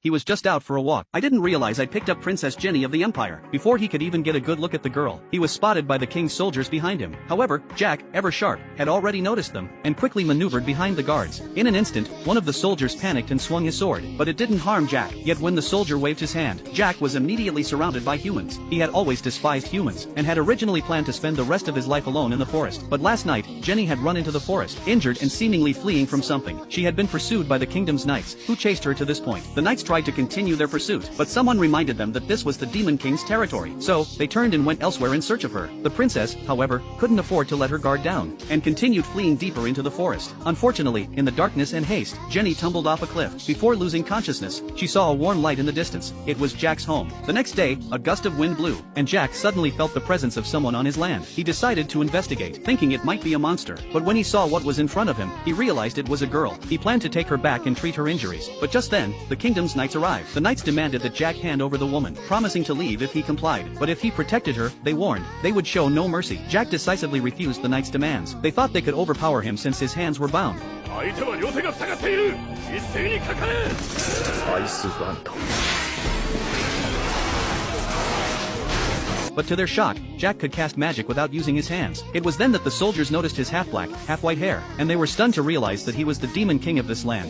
He was just out for a walk. I didn't realize I picked up Princess Jenny of the Empire. Before he could even get a good look at the girl, he was spotted by the king's soldiers behind him. However, Jack, ever sharp, had already noticed them, and quickly maneuvered behind the guards. In an instant, one of the soldiers panicked and swung his sword, but it didn't harm Jack. Yet when the soldier waved his hand, Jack was immediately surrounded by humans. He had always despised humans, and had originally planned to spend the rest of his life alone in the forest. But last night, Jenny had run into the forest, injured and seemingly fleeing from something. She had been pursued by the kingdom's knights, who chased her to this point. The knights tried to continue their pursuit, but someone reminded them that this was the Demon King's territory. So, they turned and went elsewhere in search of her. The princess, however, couldn't afford to let her guard down, and continued fleeing deeper into the forest. Unfortunately, in the darkness and haste, Jenny tumbled off a cliff. Before losing consciousness, she saw a warm light in the distance. It was Jack's home. The next day, a gust of wind blew, and Jack suddenly felt the presence of someone on his land. He decided to investigate, thinking it might be a monster. But when he saw what was in front of him, he realized it was a girl. He planned to take her back and treat her injuries. But just then, the kingdom's knights arrived. The knights demanded that Jack hand over the woman, promising to leave if he complied. But if he protected her, they warned, they would show no mercy. Jack decisively refused the knights' demands. They thought they could overpower him since his hands were bound. But to their shock, Jack could cast magic without using his hands. It was then that the soldiers noticed his half-black, half-white hair, and they were stunned to realize that he was the Demon King of this land.